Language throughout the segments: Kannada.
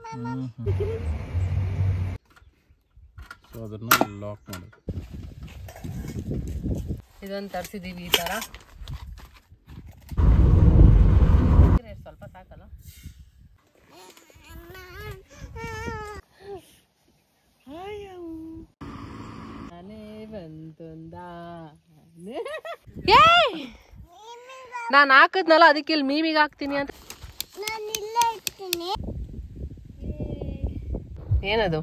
ಸೊ ಅದನ್ನ ಲಾಕ್ ಮಾಡೋದು. ಇದೊಂದು ತರಿಸಿದ್ದೀವಿ ಈ ಥರ. ಸ್ವಲ್ಪ ಸಾಕಲ್ಲ. ನಾನು ಹಾಕದ್ನಲ್ಲ ಅದಕ್ಕೆ ಇಲ್ಲಿ ಮೀಮಿಗೆ ಹಾಕ್ತೀನಿ ಅಂತ. ಏನದು?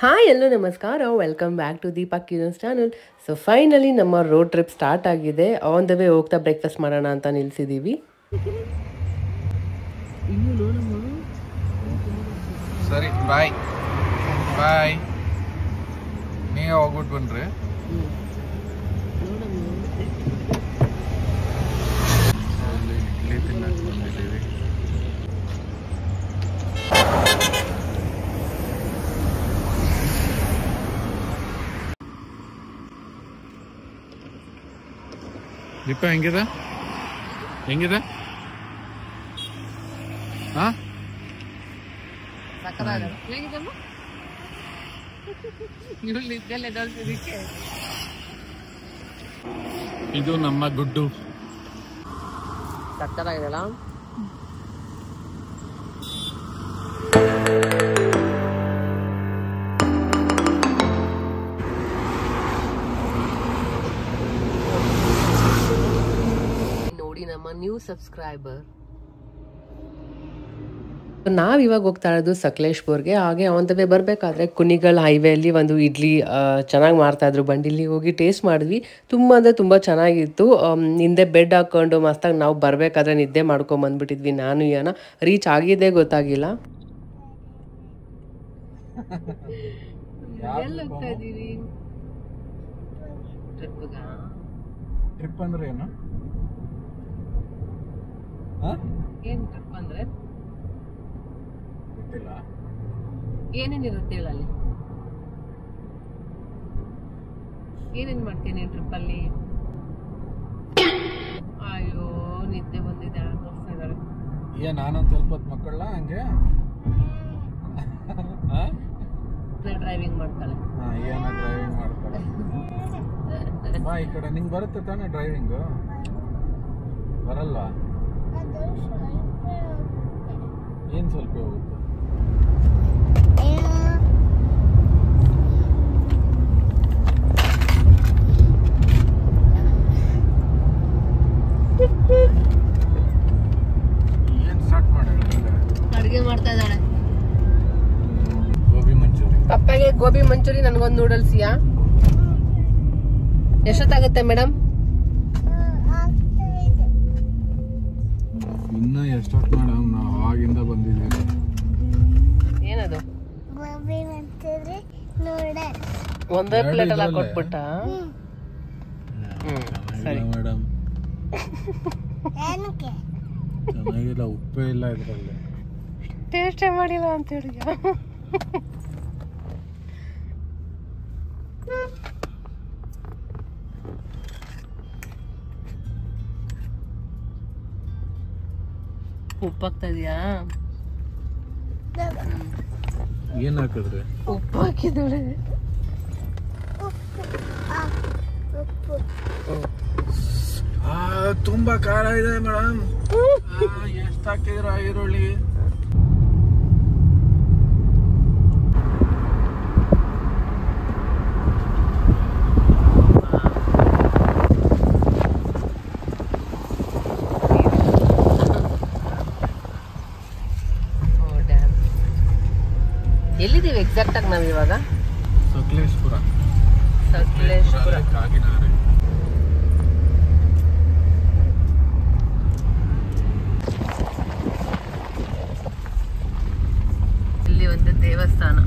ಹಾಯ್ ಎಲ್ಲೋ ನಮಸ್ಕಾರ, welcome back to Deepak Kiran channel. So finally ನಮ್ಮ ರೋಡ್ ಟ್ರಿಪ್ ಸ್ಟಾರ್ಟ್ ಆಗಿದೆ. ಆನ್ ದ ವೇ ಹೋಗ್ತಾ ಬ್ರೇಕ್ಫಾಸ್ಟ್ ಮಾಡೋಣ ಅಂತ ನಿಲ್ಸಿದ್ದೀವಿ. ಸರಿ, ಬಾಯ್ ಬಾಯ್. ನೀವೇ ಹೋಗ್ಬಿಟ್ಟು ಬನ್ರಿ. ಇಡ್ಲಿ ತಿನ್ನಕ್ಕೆ ಬಂದಿದ್ದೀವಿ. ದೀಪ ಹೆಂಗಿದೆ? ಹೆಂಗಿದೆ? ಹಾ, ಇದು ನಮ್ಮ ಗುಡ್ಡು. ಸಕ್ಕತ್ತಾಗಿದೆಲ್ಲ. ನೋಡಿ ನಮ್ಮ ನ್ಯೂ ಸಬ್ಸ್ಕ್ರೈಬರ್. ನಾವಿವಾಗ ಹೋಗ್ತಾ ಇರೋದು ಸಕಲೇಶ್ಪುರ್ಗೆ. ಹಾಗೆ ಆನ್ ದ ವೇ ಬರಬೇಕಾದ್ರೆ ಕುಣಿಗಲ್ ಹೈವೇಲಿ ಒಂದು ಇಡ್ಲಿ ಚೆನ್ನಾಗಿ ಮಾಡ್ತಾಯಿದ್ರು. ಬಂಡಿಲಿ ಹೋಗಿ ಟೇಸ್ಟ್ ಮಾಡಿದ್ವಿ. ತುಂಬ ಅಂದರೆ ತುಂಬ ಚೆನ್ನಾಗಿತ್ತು. ಹಿಂದೆ ಬೆಡ್ ಹಾಕ್ಕೊಂಡು ಮಸ್ತಾಗಿ ನಾವು ಬರಬೇಕಾದ್ರೆ ನಿದ್ದೆ ಮಾಡ್ಕೊಂಬಂದ್ಬಿಟ್ಟಿದ್ವಿ. ನಾನು ಏನ ರೀಚ್ ಆಗಿದೆ ಗೊತ್ತಾಗಿಲ್ಲ. ಟ್ರಿಪ್ ಅಂದ್ರೆ ಏನು? ಏನು ಟ್ರಿಪ್ ಅಂದರೆ ಏನೇನಿರುತ್ತೆ ಹೇಳಲ್ಲಿ? ಏನೇನು ಮಾಡ್ತೀನಿ ಟ್ರಿಪ್ಪಲ್ಲಿ? ಅಯ್ಯೋ ನಿದ್ದೆ ಬಂದಿದೆ, ಆಗೋಗ್ತಾ ಇದ್ದಾರೆ. ನಾನೊಂದು ಸ್ವಲ್ಪ ಹೊತ್ತು ಮಕ್ಕಳ ಹಂಗೆ ಡ್ರೈವಿಂಗ್ ಮಾಡ್ತಾಳೆ. ಡ್ರೈವಿಂಗ್ ಮಾಡ್ತಾಳೆ. ಬಾ ಈ ಕಡೆ. ನಿಂಗೆ ಬರುತ್ತೆ ತಾನೇ ಡ್ರೈವಿಂಗು? ಬರಲ್ವಾ? ಏನು ಸ್ವಲ್ಪ ಹೋಗುತ್ತೆ? ಏನ್ ಸ್ಟಾರ್ಟ್ ಮಾಡಿ ಅಡುಗೆ ಮಾಡ್ತಾ ಇದ್ದಾಳೆ. ಗೋಬಿ ಮಂಚೂರಿ. ಪಪ್ಪಗೆ ಗೋಬಿ ಮಂಚೂರಿ, ನನಗೊಂದು ನೂಡಲ್ಸಿಯಾ? ಎಷ್ಟೊತ್ತಾಗುತ್ತೆ ಮೇಡಮ್? ಇನ್ನ ಎಷ್ಟೊತ್ತು ಮೇಡಮ್? ನಾವು ಆಗಿಂದ ಬಂದಿದ್ದೀವಿ. ಏನದು? ಒಂದೇ ಪ್ಲೇಟ್ ಎಲ್ಲ ಕೊಟ್ಬಿಟ್ಟ. ಸರಿ ಮೇಡಮ್, ಚೆನ್ನಾಗಿಲ್ಲ, ಉಪ್ಪೇ ಇಲ್ಲ ಇದರಲ್ಲಿ. ಟೇಸ್ಟೇ ಮಾಡಿಲ್ಲ ಅಂತ ಹೇಳಿ. ಉಪ್ಪು ಹಾಕ್ತಾ ಇದೀಯಾ? ಏನ್ ಹಾಕಿದ್ರೆ? ಉಪ್ಪು ಹಾಕಿದಳೆ. ತುಂಬಾ ಖಾರ ಇದೆ ಮೇಡಮ್. ಎಷ್ಟು ಹಾಕಿದ್ರ ಈರುಳ್ಳಿ? ಎಲ್ಲಿದ್ದೀವಿ ಎಕ್ಸಾಕ್ಟ್ ಆಗಿ ನಾವು ಇವಾಗ? ಸಕಲೇಶ್ಪುರ. ಕಾಗಿನಾರೆ. ಇಲ್ಲಿ ಒಂದು ದೇವಸ್ಥಾನ,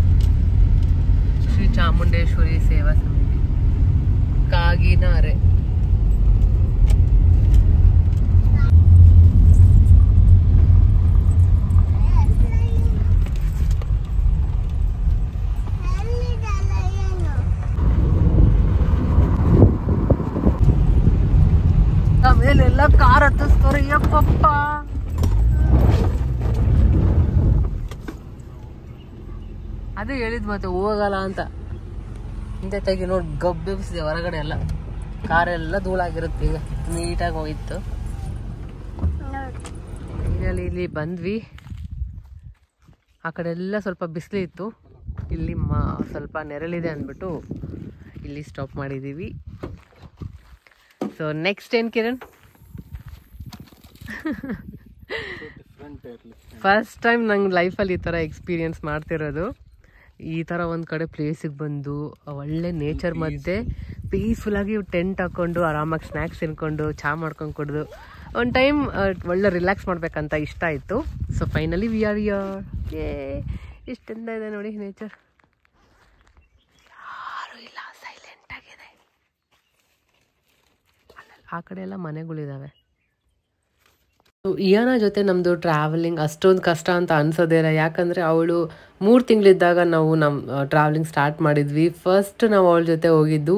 ಶ್ರೀ ಚಾಮುಂಡೇಶ್ವರಿ ಸೇವಾ ಸಮಿತಿ, ಕಾಗಿನಾರೆ. ಅಯ್ಯಪ್ಪಪ್ಪ. ಅದೇ ಹೇಳಿದ್ ಮತ್ತೆ ಹೋಗಲ್ಲ ಅಂತ. ಹಿಂದೆ ತೆಗಿ ನೋಡಿ ಗಬ್ಬೆಬ್ಸಿದೆ ಹೊರಗಡೆ ಎಲ್ಲ, ಕಾರೆಲ್ಲ ಧೂಳಾಗಿರುತ್ತೆ. ಈಗ ನೀಟಾಗಿ ಹೋಗಿತ್ತು. ಫೈನಲಿ ಇಲ್ಲಿ ಬಂದ್ವಿ. ಆ ಕಡೆ ಎಲ್ಲ ಸ್ವಲ್ಪ ಬಿಸಿಲು ಇತ್ತು, ಇಲ್ಲಿ ಸ್ವಲ್ಪ ನೆರಳಿದೆ ಅಂದ್ಬಿಟ್ಟು ಇಲ್ಲಿ ಸ್ಟಾಪ್ ಮಾಡಿದ್ದೀವಿ. ಸೊ ನೆಕ್ಸ್ಟ್ ಏನು ಕಿರಣ್? ಫಸ್ಟ್ ಟೈಮ್ ನಂಗೆ ಲೈಫಲ್ಲಿ ಈ ಥರ ಎಕ್ಸ್ಪೀರಿಯನ್ಸ್ ಮಾಡ್ತಿರೋದು. ಈ ಥರ ಒಂದು ಕಡೆ ಪ್ಲೇಸಿಗೆ ಬಂದು ಒಳ್ಳೆ ನೇಚರ್ ಮಧ್ಯೆ ಪೀಸ್ಫುಲ್ಲಾಗಿ ಟೆಂಟ್ ಹಾಕ್ಕೊಂಡು ಆರಾಮಾಗಿ ಸ್ನ್ಯಾಕ್ಸ್ ತಿನ್ಕೊಂಡು ಚಹಾ ಮಾಡ್ಕೊಂಡು ಕುಡಿದು ಒಂದು ಟೈಮ್ ಒಳ್ಳೆ ರಿಲ್ಯಾಕ್ಸ್ ಮಾಡ್ಬೇಕಂತ ಇಷ್ಟ ಆಯಿತು. So finally we are here. ಇಷ್ಟೆಂದ ಇದೆ ನೋಡಿ ನೇಚರ್. ಯಾರು ಇಲ್ಲ, ಸೈಲೆಂಟ್ ಆಗಿದೆ. ಆ ಕಡೆ ಎಲ್ಲ ಮನೆಗಳಿದ್ದಾವೆ. ಇಯಾನ ಜೊತೆ ನಮ್ಮದು ಟ್ರಾವೆಲಿಂಗ್ ಅಷ್ಟೊಂದು ಕಷ್ಟ ಅಂತ ಅನ್ಸೋದೇ ಇಲ್ಲ. ಯಾಕಂದರೆ ಅವಳು 3 ತಿಂಗಳಿದ್ದಾಗ ನಾವು ಟ್ರಾವೆಲಿಂಗ್ ಸ್ಟಾರ್ಟ್ ಮಾಡಿದ್ವಿ. ಫಸ್ಟ್ ನಾವು ಅವಳ ಜೊತೆ ಹೋಗಿದ್ದು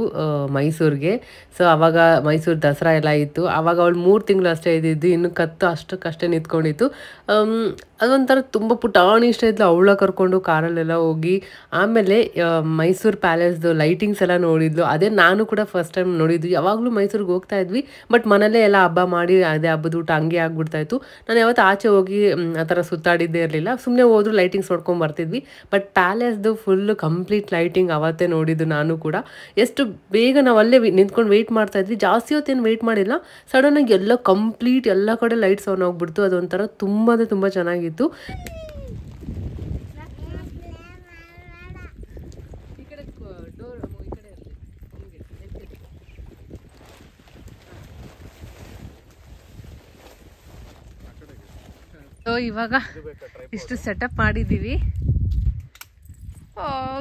ಮೈಸೂರಿಗೆ. ಸೊ ಆವಾಗ ಮೈಸೂರು ದಸರಾ ಎಲ್ಲ ಇತ್ತು. ಆವಾಗ ಅವಳು 3 ತಿಂಗಳು ಅಷ್ಟೇ ಇದ್ದಿದ್ದು, ಇನ್ನು ಕತ್ತು ಅಷ್ಟಕ್ಕಷ್ಟೇ ನಿಂತ್ಕೊಂಡಿತ್ತು. ಅದೊಂಥರ ತುಂಬ ಪುಟಾಣಿ ಇಷ್ಟ ಇದ್ಲು. ಅವಳ ಕರ್ಕೊಂಡು ಕಾರಲ್ಲೆಲ್ಲ ಹೋಗಿ ಆಮೇಲೆ ಮೈಸೂರು ಪ್ಯಾಲೇಸ್ದು ಲೈಟಿಂಗ್ಸ್ ಎಲ್ಲ ನೋಡಿದ್ಲು. ಅದೇ ನಾನು ಕೂಡ ಫಸ್ಟ್ ಟೈಮ್ ನೋಡಿದ್ವಿ. ಯಾವಾಗಲೂ ಮೈಸೂರಿಗೆ ಹೋಗ್ತಾ ಇದ್ವಿ, ಬಟ್ ಮನೇಲೇ ಎಲ್ಲ ಹಬ್ಬ ಮಾಡಿ ಅದೇ ಹಬ್ಬದ ಊಟ ಹಂಗೆ ಆಗ್ಬಿಡ್ತಾಯಿತ್ತು. ನಾನು ಯಾವತ್ತು ಆಚೆ ಹೋಗಿ ಆ ಥರ ಸುತ್ತಾಡಿದ್ದೇ ಇರಲಿಲ್ಲ. ಸುಮ್ಮನೆ ಹೋದ್ರು ಲೈಟಿಂಗ್ಸ್ ನೋಡ್ಕೊಂಡು ಬರ್ತಿದ್ವಿ. ಬಟ್ ಪ್ಯಾಲೇಸ್ದು ಫುಲ್ಲು ಕಂಪ್ಲೀಟ್ ಲೈಟಿಂಗ್ ಅವತ್ತೇ ನೋಡಿದ್ದು ನಾನು ಕೂಡ. ಎಷ್ಟು ಬೇಗ ನಾವು ಅಲ್ಲೇ ನಿಂತ್ಕೊಂಡು ವೆಯ್ಟ್ ಮಾಡ್ತಾ ಇದ್ವಿ. ಜಾಸ್ತಿ ಹೊತ್ತೇನು ವೆಯ್ಟ್ ಮಾಡಿಲ್ಲ. ಸಡನ್ನಾಗಿ ಎಲ್ಲ ಕಂಪ್ಲೀಟ್ ಎಲ್ಲ ಕಡೆ ಲೈಟ್ಸ್ ಆನ್ ಹೋಗ್ಬಿಡ್ತು. ಅದೊಂಥರ ತುಂಬ ತುಂಬ ಚೆನ್ನಾಗಿತ್ತು. ಸೊ ಇವಾಗ ಇಷ್ಟು ಸೆಟಪ್ ಮಾಡಿದ್ದೀವಿ.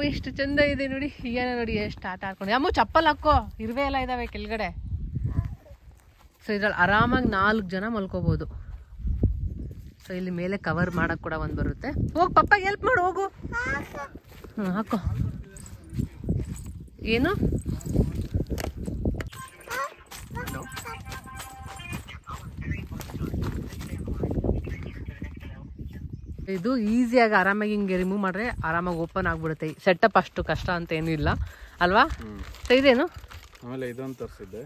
ಎಷ್ಟು ಚಂದ ಇದೆ ನೋಡಿ. ಈಗೇನ ನೋಡಿ ಎಷ್ಟು ಆಟ ಆಡ್ಕೊಂಡು. ಅಮ್ಮ ಚಪ್ಪಲ್ ಹಾಕೋ, ಇರುವೆ ಎಲ್ಲ ಇದಾವೆ ಕೆಳಗಡೆ. ಸೊ ಇದ್ರಲ್ಲಿ ಆರಾಮಾಗಿ 4 ಜನ ಮಲ್ಕೋಬಹುದು. ಸೊ ಇಲ್ಲಿ ಮೇಲೆ ಕವರ್ ಮಾಡಕ್ ಕೂಡ ಒಂದು ಬರುತ್ತೆ. ಹೋಗಿ ಪಪ್ಪಾಗೆ ಹೆಲ್ಪ್ ಮಾಡು, ಹೋಗು. ಹಾಕೋ. ಏನು ಇದು ಈಸಿಯಾಗಿ ಆರಾಮಾಗಿ ಹಿಂಗೆ ರಿಮೂವ್ ಮಾಡ್ರೆ ಆರಾಮಾಗಿ ಓಪನ್ ಆಗ್ಬಿಡುತ್ತೆ. ಸೆಟಪ್ ಅಷ್ಟು ಕಷ್ಟ ಅಂತ ಏನೂ ಇಲ್ಲ ಅಲ್ವಾ? ಸೊ ಇದೇನು ಆಮೇಲೆ ಇದೊಂದು ತರಿಸಿದ್ದೆ.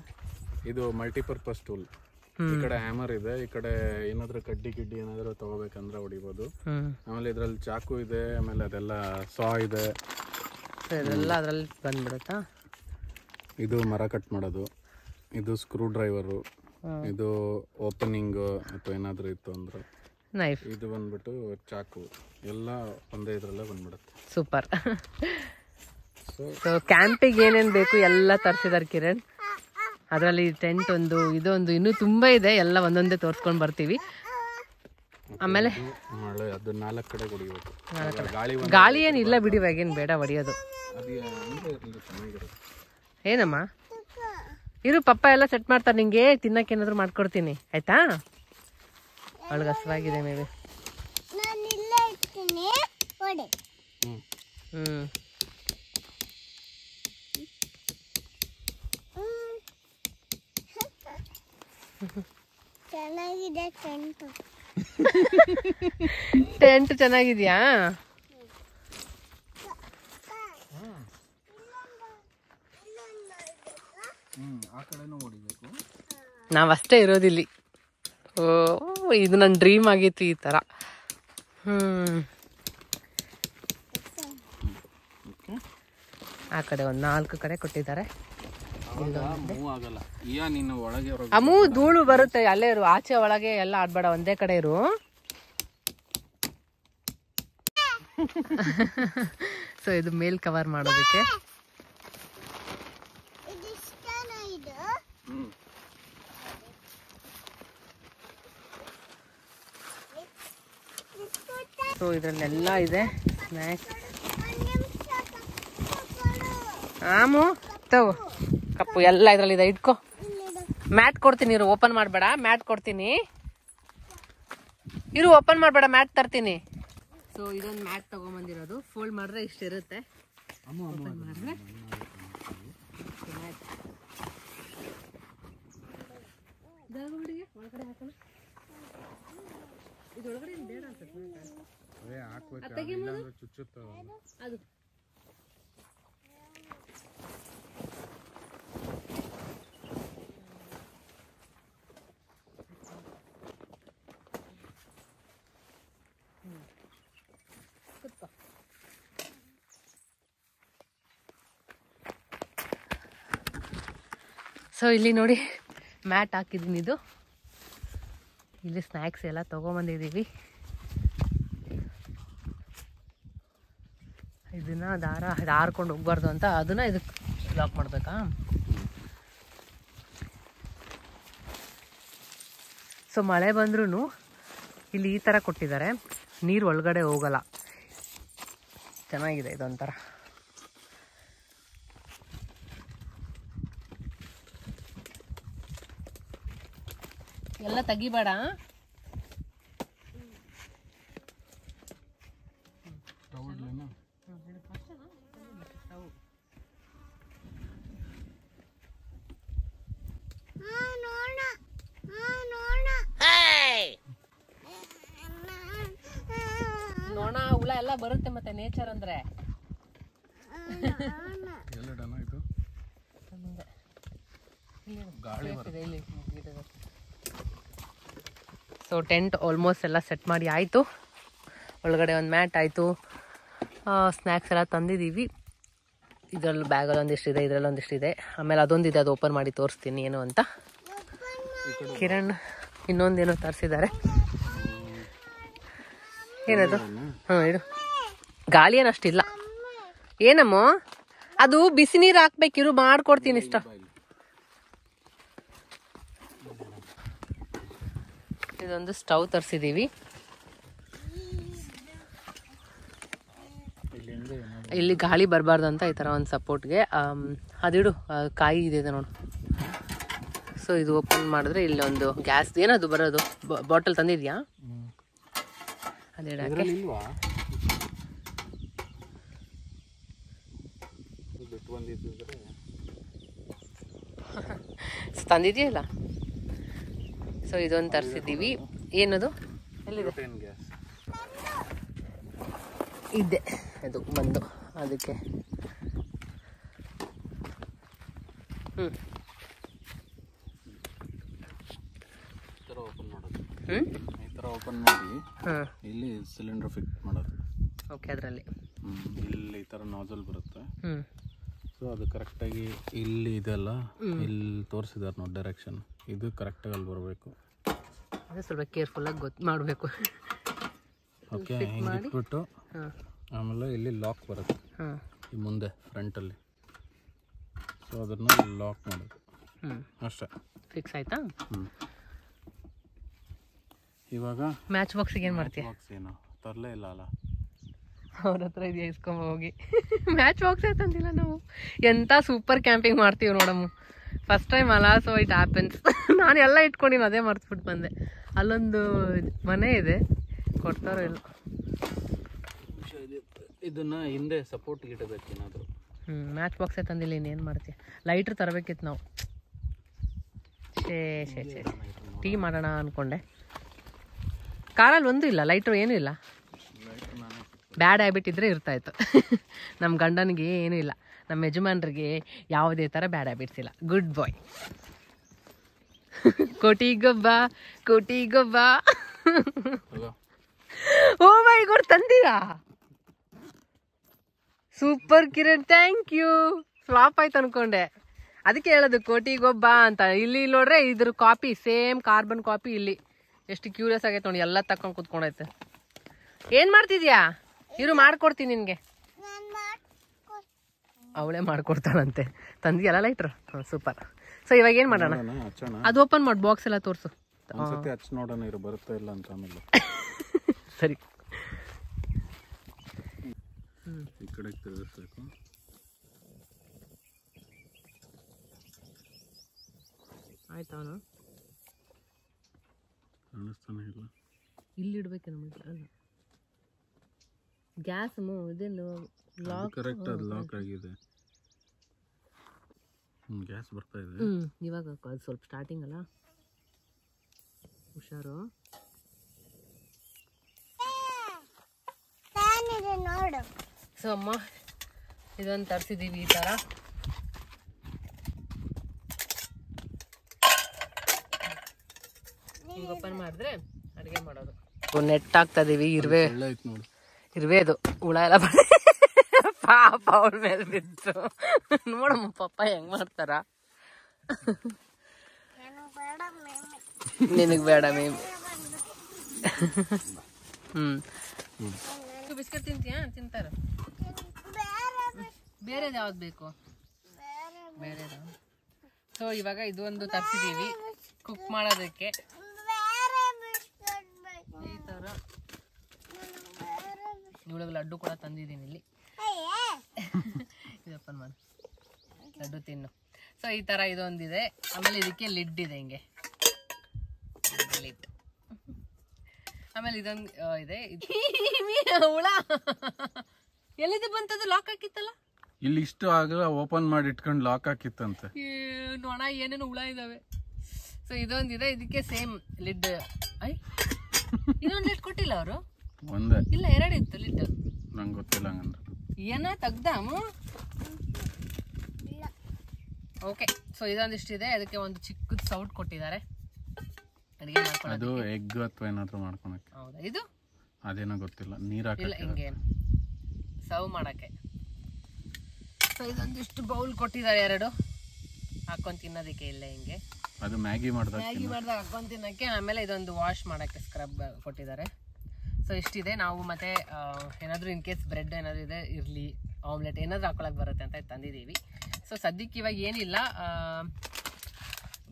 ಇದು ಮಲ್ಟಿಪರ್ಪಸ್ ಟೂಲ್. ಈ ಕಡೆ ಹ್ಯಾಮರ್ ಇದೆ, ಈ ಕಡೆ ಏನಾದ್ರು ಕಡ್ಡಿ ಏನಾದ್ರು ತಗೋಬೇಕಂದ್ರೆ ಹೊಡಿಬೋದು. ಆಮೇಲೆ ಇದ್ರಲ್ಲಿ ಚಾಕು ಇದೆ, ಆಮೇಲೆ ಅದೆಲ್ಲ ಸಾ ಇದೆ, ಇದೆಲ್ಲ ಅದ್ರಲ್ಲಿ ಬಂದ್ಬಿಡುತ್ತಾ. ಇದು ಮರ ಕಟ್ ಮಾಡೋದು, ಇದು ಸ್ಕ್ರೂ ಡ್ರೈವರು, ಇದು ಓಪನಿಂಗ್ ಅಥವಾ ಏನಾದ್ರು ಇತ್ತು ಅಂದ್ರೆ ನೈಫ್, ಇದು ಬಂದ್ಬಿಟ್ಟು ಚಾಕು, ಎಲ್ಲ ಒಂದೇ ಇದ್ರಲ್ಲೇ ಬಂದ್ಬಿಡುತ್ತೆ. ಸೂಪರ್. ಸೊ ಕ್ಯಾಂಪಿಗೆ ಏನೇನು ಬೇಕು ಎಲ್ಲ ತರಿಸಿದಾರೆ ಕಿರಣ್. ಅದರಲ್ಲಿ ಟೆಂಟ್ ಒಂದು, ಇದೊಂದು, ಇನ್ನೂ ತುಂಬಾ ಇದೆ. ಎಲ್ಲ ಒಂದೊಂದೇ ತೋರಿಸ್ಕೊಂಡು ಬರ್ತೀವಿ. ಆಮೇಲೆ ಅದು 4 ಕಡೆ ಹೊಡಿಬೇಕು. ಗಾಳಿ ಏನಿಲ್ಲ ಬಿಡಿ, ಇವಾಗೇನು ಬೇಡ ಹೊಡಿಯೋದು. ಏನಮ್ಮ ಇರು, ಪಪ್ಪ ಎಲ್ಲ ಸೆಟ್ ಮಾಡ್ತಾರೆ. ನಿಂಗೆ ತಿನ್ನಕ್ಕೆ ಏನಾದ್ರು ಮಾಡ್ಕೊಡ್ತೀನಿ ಆಯ್ತಾ? ಅವಳಿಗೆ ಹಸುವಾಗಿದೆ ಮೇಬಿ. ಟೆಂಟ್ ಚೆನ್ನಾಗಿದ್ಯಾ? ನಾವಷ್ಟೇ ಇರೋದಿಲ್ಲಿ. ಇದು ನನ್ನ ಡ್ರೀಮ್ ಆಗಿತ್ತು ಈ ಥರ. ಆ ಕಡೆ ಒಂದು 4 ಕಡೆ ಕೊಟ್ಟಿದ್ದಾರೆ. ಅಮ್ಮು ಧೂಳು ಬರುತ್ತೆ, ಅಲ್ಲೇ ಇರು. ಆಚೆ ಒಳಗೆ ಎಲ್ಲ ಆಡ್ಬೇಡ, ಒಂದೇ ಕಡೆ ಇರು. ಸೊ ಇದು ಮೇಲ್ ಕವರ್ ಮಾಡೋದಕ್ಕೆ. ಸೊ ಇದರಲ್ಲೆಲ್ಲ ಇದೆ ಸ್ನ್ಯಾಕ್ಸ್. ಆಮು ತಗೋ ಕಪ್ಪು, ಎಲ್ಲ ಇದರಲ್ಲಿದೆ. ಇಟ್ಕೋ. ಮ್ಯಾಟ್ ಕೊಡ್ತೀನಿ ಇರು, ಓಪನ್ ಮಾಡಬೇಡ. ಮ್ಯಾಟ್ ಕೊಡ್ತೀನಿ ಇರು, ಓಪನ್ ಮಾಡಬೇಡ. ಮ್ಯಾಟ್ ತರ್ತೀನಿ. ಸೊ ಇದೊಂದು ಮ್ಯಾಟ್ ತಗೊಂಬಂದಿರೋದು. ಫೋಲ್ಡ್ ಮಾಡಿದ್ರೆ ಇಷ್ಟಿರುತ್ತೆ. ಓಪನ್ ಮಾಡಿದ್ರೆ ಒಳಗಡೆ ಹಾಕೋಣ. ಅದೇ ಹಾಕ್ಬೇಕು ಇಲ್ಲಾಂದ್ರೆ ಚುಚ್ಚುತ್ತವೆ ಅದು ಸೊ ಇಲ್ಲಿ ನೋಡಿ ಮ್ಯಾಟ್ ಹಾಕಿದ್ದೀನಿ. ಇದು ಇಲ್ಲಿ ಸ್ನ್ಯಾಕ್ಸ್ ಎಲ್ಲ ತೊಗೊಂಬಂದಿದ್ದೀವಿ. ಇದನ್ನ ದಾರ ಹಾರ್ಕೊಂಡು ಹೋಗ್ಬಾರ್ದು ಅಂತ ಅದನ್ನ ಇದಕ್ಕೆ ಲಾಕ್ ಮಾಡ್ಬೇಕಾ? ಸೊ ಮಳೆ ಬಂದ್ರೂ ಇಲ್ಲಿ ಈ ಥರ ಕೊಟ್ಟಿದ್ದಾರೆ, ನೀರು ಒಳಗಡೆ ಹೋಗಲ್ಲ. ಚೆನ್ನಾಗಿದೆ ಇದೊಂಥರ. ಎಲ್ಲ ತೆಗಿಬೇಡ. ನೋಣ ಹುಳ ಎಲ್ಲ ಬರುತ್ತೆ ಮತ್ತೆ ನೇಚರ್ ಅಂದ್ರೆ. ಸೊ ಟೆಂಟ್ ಆಲ್ಮೋಸ್ಟ್ ಎಲ್ಲ ಸೆಟ್ ಮಾಡಿ ಆಯಿತು. ಒಳಗಡೆ ಒಂದು ಮ್ಯಾಟ್ ಆಯಿತು, ಸ್ನ್ಯಾಕ್ಸ್ ಎಲ್ಲ ತಂದಿದ್ದೀವಿ. ಇದರಲ್ಲಿ ಬ್ಯಾಗಲ್ಲಿ ಒಂದಿಷ್ಟಿದೆ, ಇದರಲ್ಲಿ ಒಂದಿಷ್ಟಿದೆ. ಆಮೇಲೆ ಅದೊಂದಿದೆ, ಅದು ಓಪನ್ ಮಾಡಿ ತೋರಿಸ್ತೀನಿ ಏನು ಅಂತ. ಕಿರಣ್ ಇನ್ನೊಂದೇನೋ ತರಿಸಿದ್ದಾರೆ. ಏನದು? ಇಡು. ಗಾಳಿ ಏನು ಅಷ್ಟಿಲ್ಲ. ಏನಮ್ಮ ಅದು ಬಿಸಿ ನೀರು ಹಾಕ್ಬೇಕಿರು, ಮಾಡ್ಕೊಡ್ತೀನಿ ಇಷ್ಟ. ಇದೊಂದು ಸ್ಟವ್ ತರಿಸಿದ್ದೀವಿ. ಇಲ್ಲಿ ಗಾಳಿ ಬರಬಾರ್ದು ಅಂತ ಈ ಥರ ಒಂದು ಸಪೋರ್ಟ್ಗೆ ಅದಿಡು. ಕಾಯಿ ಇದೆ ನೋಡು. ಸೊ ಇದು ಓಪನ್ ಮಾಡಿದ್ರೆ ಇಲ್ಲಿ ಒಂದು ಗ್ಯಾಸ್ ಏನದು ಬರೋದು, ಬಾಟಲ್ ತಂದಿದ್ಯಾ? ಅದಿಡಕ್ಕೆ ತಂದಿದ್ಯಾ ಇಲ್ಲ? ಸೊ ಇದೊಂದು ತರಿಸಿದ್ದೀವಿ. ಏನದು? ಎಲ್ಲಿದೆ? ಇದೆ ಅದು ಬಂದು ಅದಕ್ಕೆ. ಈ ಥರ ಓಪನ್ ಮಾಡಿ ಇಲ್ಲಿ ಸಿಲಿಂಡರ್ ಫಿಕ್ಸ್ ಮಾಡೋದು. ಓಕೆ, ಅದರಲ್ಲಿ ಇಲ್ಲಿ ಈ ಥರ ನಾಜಲ್ ಬರುತ್ತೆ. ಸೊ ಅದು ಕರೆಕ್ಟಾಗಿ ಇಲ್ಲಿ ಇದೆಲ್ಲ ಇಲ್ಲಿ ತೋರಿಸಿದಾರೆ ನೋಡಿ ಡೈರೆಕ್ಷನ್. ಇದು ಕರೆಕ್ಟಾಗಿ ಅಲ್ಲಿ ಬರಬೇಕು. ಅದೇ ಸ್ವಲ್ಪ ಕೇರ್ಫುಲ್ಲಾಗಿ ಮಾಡಬೇಕು. ಓಕೆ, ಹಿಂಗೆ ಇಟ್ಬಿಟ್ಟು ಆಮೇಲೆ ಇಲ್ಲಿ ಲಾಕ್ ಬರುತ್ತೆ ಈ ಮುಂದೆ ಫ್ರಂಟಲ್ಲಿ. ಸೊ ಅದನ್ನು ಲಾಕ್ ಮಾಡೋದು ಅಷ್ಟೇ. ಫಿಕ್ಸ್ ಆಯ್ತಾ? ಇವಾಗ ಮ್ಯಾಚ್ ಬಾಕ್ಸಿಗೆ ಏನು ಮಾಡ್ತೀಯ? ಏನು ತರಲೇ ಇಲ್ಲ ಅಲ್ಲ, ಅವ್ರ ಹತ್ರ ಇದೆಯಾ ಇಸ್ಕೊಂಬ ಹೋಗಿ. ಮ್ಯಾಚ್ ಬಾಕ್ಸ್ ತಂದಿಲ್ಲ ನಾವು. ಎಂಥ ಸೂಪರ್ ಕ್ಯಾಂಪಿಂಗ್ ಮಾಡ್ತೀವಿ ನೋಡಮ್ಮ. ಫಸ್ಟ್ ಟೈಮ್ ಅಲ್ಲ, ಸೊ ಇಟ್ ಹ್ಯಾಪನ್ಸ್. ನಾನು ಎಲ್ಲ ಇಟ್ಕೊಂಡಿನಿ, ಅದೇ ಮರ್ತ್ಬಿಟ್ಟು ಬಂದೆ. ಅಲ್ಲೊಂದು ಮನೆ ಇದೆ, ಕೊಡ್ತಾರೋ ಇಲ್ಲ. ಇದನ್ನ ಹಿಂದೆ ಸಪೋರ್ಟ್ ಇಡಬೇಕು ಏನಾದರೂ. ಮ್ಯಾಚ್ ಬಾಕ್ಸೇ ತಂದಿಲ್ಲ, ಇನ್ನೇನು ಮಾಡ್ತೀಯ? ಲೈಟ್ರ್ ತರಬೇಕಿತ್ತು ನಾವು. ಶೇ ಟೀ ಮಾಡೋಣ ಅಂದ್ಕೊಂಡೆ. ಕಾರಲ್ಲಿ ಒಂದು ಇಲ್ಲ, ಲೈಟ್ರು ಏನೂ ಇಲ್ಲ. ಬ್ಯಾಡ್ ಹ್ಯಾಬಿಟ್ ಇದ್ದರೆ ಇರ್ತಾಯಿತ್ತು. ನಮ್ಮ ಗಂಡನಿಗೆ ಏನೂ ಇಲ್ಲ, ನಮ್ಮ ಯಜಮಾನ್ರಿಗೆ ಯಾವುದೇ ಥರ ಬ್ಯಾಡ್ ಹ್ಯಾಬಿಟ್ಸ್ ಇಲ್ಲ. Good boy. Kotigobba Kotigobba. Oh my god, ತಂದಿರಾ? Super Kiran, thank you. Flop ಆಯ್ತು ಅನ್ಕೊಂಡೆ, ಅದಕ್ಕೆ ಹೇಳೋದು ಕೋಟಿಗೊಬ್ಬ ಅಂತ. ಇಲ್ಲಿ ನೋಡ್ರೆ ಇದ್ರ ಕಾಪಿ, ಸೇಮ್ ಕಾರ್ಬನ್ ಕಾಪಿ ಇಲ್ಲಿ. ಎಷ್ಟು ಕ್ಯೂರಿಯಸ್ ಆಗೈತೆ ನೋಡಿ, ಎಲ್ಲ ತಕೊಂಡು ಕೂತ್ಕೊಂಡೈತೆ. ಏನು ಮಾಡ್ತಿದ್ಯಾ? ಇರು ಮಾಡ್ಕೊಡ್ತೀನಿ ನಿನಗೆ. ಅವಳೇ ಮಾಡ್ಕೊಡ್ತಾಳಂತೆ. ತಂದಿಯಲ್ಲ ಲೈಟ್ರ್? ಸೂಪರ್. ಸೊ ಇವಾಗ ಏನು ಮಾಡೋಣ? ಅದು ಓಪನ್ ಮಾಡಿ ಬಾಕ್ಸ್ ಎಲ್ಲ ತೋರಿಸು. ಒಂದ್ಸತಿ ಹಚ್ಚಿ ನೋಡೋಣ ಇರು ಬರುತ್ತಾ ಇಲ್ಲ ಅಂತ. ಆಮೇಲೆ ಸರಿ, ಈ ಕಡೆ ತಿರುಗಿಸ್ಬೇಕು. ಆಯ್ತಾ? ಅವನು ಕಾಣಿಸ್ತಾನೆ ಇಲ್ಲ. ಇಲ್ಲಿ ಇಡ್ಬೇಕು ನಮಗೆ. ಅಲ್ಲ, ಗ್ಯಾಸ್ ಇದೇನು ಲಾಕ್? ಕರೆಕ್ಟ್, ಅದು ಲಾಕ್ ಆಗಿದೆ. ಗ್ಯಾಸ್ ಬರ್ತಾ ಇದೆ. ಇವಾಗ ಅದು ಸ್ವಲ್ಪ ಸ್ಟಾರ್ಟಿಂಗ್ ಅಲ್ಲ, ಹುಷಾರು. ಸೊ ಅಮ್ಮ ಇದೊಂದು ತರಿಸಿದ್ದೀವಿ ಈ ಥರ. ಹಿಂಗೆ ಓಪನ್ ಮಾಡಿದ್ರೆ ಅಡುಗೆ ಮಾಡೋದು. ನೆಟ್ ಹಾಕ್ತಾ ಇದೀವಿ. ಇರುವೆ ಅದು ಹುಳ ಎಲ್ಲ ಪಾಪ ಅವ್ರ ಮೇಲೆ ಬಿತ್ತು. ನೋಡಮ್ಮ ಪಾಪ ಹೆಂಗ್ ಮಾಡ್ತಾರ. ನಿನಗ್ ಬೇಡ ಮೇಮ್. ಬಿಸ್ಕೆಟ್ ತಿಂತೀಯಾ? ತಿಂತಾರ. ಬೇರೆದು ಯಾವ್ದು ಬೇಕು? ಬೇರೆದು. ಸೊ ಇವಾಗ ಇದು ಒಂದು ತರಿಸಿದೀವಿ ಕುಕ್ ಮಾಡೋದಕ್ಕೆ. ಈ ಥರ ಇವಳಿಗೆ ಲಡ್ಡು ಕೂಡ ತಂದಿದ್ದೀನಿ ಇಲ್ಲಿ. ಇದು ಓಪನ್ ಮಾಡಿ ಲಡ್ಡು ತಿನ್ನು. ಸೊ ಈ ಥರ ಇದೊಂದಿದೆ. ಆಮೇಲೆ ಇದಕ್ಕೆ ಲಿಡ್ ಇದೆ, ಹಿಂಗೆ ಲಿಡ್. ಆಮೇಲೆ ಇದೊಂದು ಇದೆ. ಹುಳ ಎಲ್ಲಿದೆ ಬಂತದ್ದು? ಲಾಕ್ ಹಾಕಿತ್ತಲ್ಲ ಇಲ್ಲಿ. ಇಷ್ಟು ಆಗಲ್ಲ ಓಪನ್ ಮಾಡಿ ಇಟ್ಕೊಂಡು ಲಾಕ್ ಹಾಕಿತ್ತಂತೆ. ನೋಣ ಏನೇನು ಹುಳ ಇದಾವೆ. ಸೊ ಇದೊಂದಿದೆ. ಇದಕ್ಕೆ ಸೇಮ್ ಲಿಡ್. ಇನ್ನೊಂದು ಲಿಡ್ ಕೊಟ್ಟಿಲ್ಲ ಅವರು? ಒಂದೇ ಇಲ್ಲ, ಎರಡಿತ್ತು ಲಿಡ್. ನಂಗೆ ಗೊತ್ತಿಲ್ಲ ಹಂಗಂದ್ರೆ. ಏನ ತೆಗ್ದಾಮು? ಓಕೆ. ಸೊ ಇದೊಂದಿಷ್ಟಿದೆ. ಅದಕ್ಕೆ ಒಂದು ಚಿಕ್ಕದ ಸೌಟ್ ಕೊಟ್ಟಿದ್ದಾರೆ ಅಡಿಗೆ ಮಾಡ್ಕೊಳ್ಳೋದು. ಅದು ಎಗ್ ಅಥವಾ ಏನಾದ್ರು ಮಾಡ್ಕೊಳಕ್ಕೆ. ಹೌದಾ? ಇದು ಅದೇನೋ ಗೊತ್ತಿಲ್ಲ. ನೀರು ಇಲ್ಲ, ಹಿಂಗೆ ಸರ್ವ್ ಮಾಡಕ್ಕೆ. ಸೊ ಇದೊಂದಿಷ್ಟು ಬೌಲ್ ಕೊಟ್ಟಿದ್ದಾರೆ, 2 ಹಾಕೊಂಡು ತಿನ್ನೋದಕ್ಕೆ. ಇಲ್ಲೇ ಹಿಂಗೆ ಅದು ಮ್ಯಾಗಿ ಮಾಡಿದಾಗ ಹಾಕೊಂಡು ತಿನ್ನೋಕ್ಕೆ. ಆಮೇಲೆ ಇದೊಂದು ವಾಶ್ ಮಾಡೋಕ್ಕೆ ಸ್ಕ್ರಬ್ ಕೊಟ್ಟಿದ್ದಾರೆ. ಸೊ ಇಷ್ಟಿದೆ. ನಾವು ಮತ್ತೆ ಏನಾದರೂ ಇನ್ ಕೇಸ್ ಬ್ರೆಡ್ ಏನಾದರೂ ಇದೆ ಇರಲಿ, ಆಮ್ಲೆಟ್ ಏನಾದರೂ ಹಾಕೊಳಕ್ಕೆ ಬರುತ್ತೆ ಅಂತ ತಂದಿದ್ದೀವಿ. ಸೊ ಸದ್ಯಕ್ಕೆ ಇವಾಗ ಏನಿಲ್ಲ.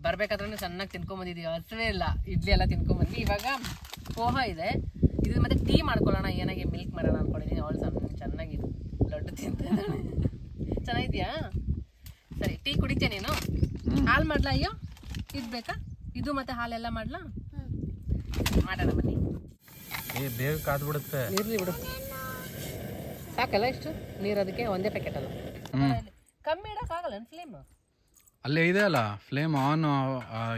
ಬರ್ಬೇಕಾದ್ರೂ ಚೆನ್ನಾಗಿ ತಿನ್ಕೊಂಬಂದಿದ್ದೀವಿ. ಹಸುವೇ ಇಲ್ಲ. ಇಡ್ಲಿ ಎಲ್ಲ ತಿನ್ಕೊಂಬಂದ್ವಿ. ಇವಾಗ ಪೋಹ ಇದೆ. ಇದು ಮತ್ತೆ ಟೀ ಮಾಡ್ಕೊಳ್ಳೋಣ, ಏನಾಗಿ ಮಿಲ್ಕ್ ಮಾಡೋಣ ಅಂದ್ಕೊಂಡಿದ್ದೀನಿ. ಅವಳು ಚೆನ್ನಾಗಿ ಲಡ್ಡು ತಿಂತಾಳೆ. ಚೆನ್ನಾಗಿದ್ಯಾ? ಸರಿ, ಟೀ ಕುಡಿತೀಯ ನೀನು? ಹಾಲು ಮಾಡ್ಲಾ? ಅಯ್ಯೋ, ಇದು ಬೇಕಾ? ಇದು ಮತ್ತೆ ಹಾಲೆಲ್ಲ ಮಾಡ್ಲಾ? ಮಾಡೋಣ ಬನ್ನಿ. ಬೇಗ ಕಾದ್ಬಿಡುತ್ತೆ. ನೀರ್ಲಿ ಬಿಡು. ಸಾಕಲ್ಲ ಇಷ್ಟು ನೀರು? ಅದಕ್ಕೆ ಒಂದೇ ಪ್ಯಾಕೆಟ್ ಅಲ್ಲ. ಕಮ್ಮಿ ಇಡೋಕ್ಕಾಗಲ್ಲ ಫ್ಲೇಮ್? ಅಲ್ಲೇ ಇದೆ ಅಲ್ಲ ಫ್ಲೇಮ್ ಆನ್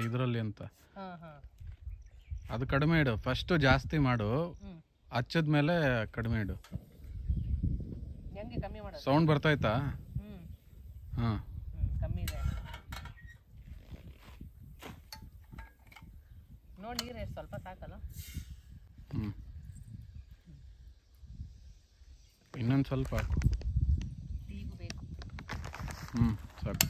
ಇದರಲ್ಲಿ ಅಂತ. ಅದು ಕಡಿಮೆ ಇಡು. ಫಸ್ಟ್ ಜಾಸ್ತಿ ಮಾಡು, ಹಚ್ಚದ್ಮೇಲೆ ಕಡಿಮೆ ಇಡು. ಹೆಂಗೆ ಕಮ್ಮಿ ಮಾಡೋದು? ಸೌಂಡ್ ಬರ್ತಾಯ್ತಾ? ಹಾಂ, ಕಮ್ಮಿ ಇದೆ ನೋಡಿ. ನೀರು ಎಷ್ಟು ಸ್ವಲ್ಪ ಸಾಕಲ್ಲ? ಇನ್ನೊಂದು ಸ್ವಲ್ಪ ಹಾಕು. ಟೀಗೂ ಬೇಕು. ಸಾಕು.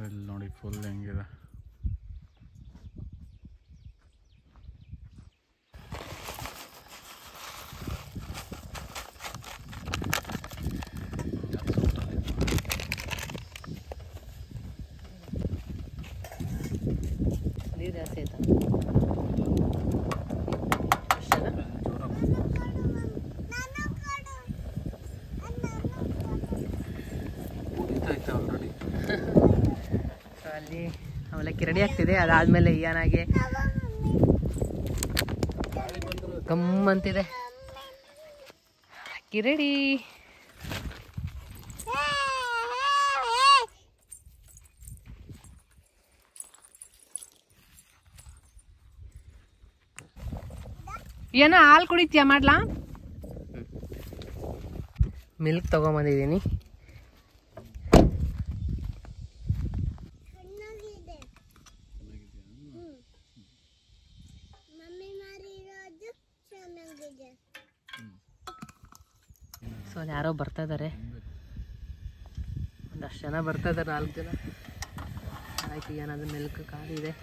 ಇಲ್ಲಿ ನೋಡಿ ಫುಲ್ ಹೆಂಗಿದೆ. ನೀರು ಜಾಸ್ತಿ ಆಯ್ತಾ? ಸೊ ಅಲ್ಲಿ ಅವಲಕ್ಕಿ ರೆಡಿ ಆಗ್ತಿದೆ. ಅದಾದ್ಮೇಲೆ ಏನಾಗೆ ಗಮ್ಮಂತಿದೆ. ಅಕ್ಕಿ ರೆಡಿ. ಏನೋ ಹಾಲು ಕುಡಿತೀಯ? ಮಾಡ್ಲಾ? ಮಿಲ್ಕ್ ತಗೊಂಬಂದಿದ್ದೀನಿ. ಸೊ ಅಲ್ಲಿ ಯಾರೋ ಬರ್ತಾ ಇದ್ದಾರೆ. ಒಂದಷ್ಟು ಜನ ಬರ್ತಾ ಇದ್ದಾರೆ, 4 ಜನ. ಆಯ್ತು, ಏನಾದರೂ ಮಿಲ್ಕ್ ಖಾಲಿ ಇದೆ.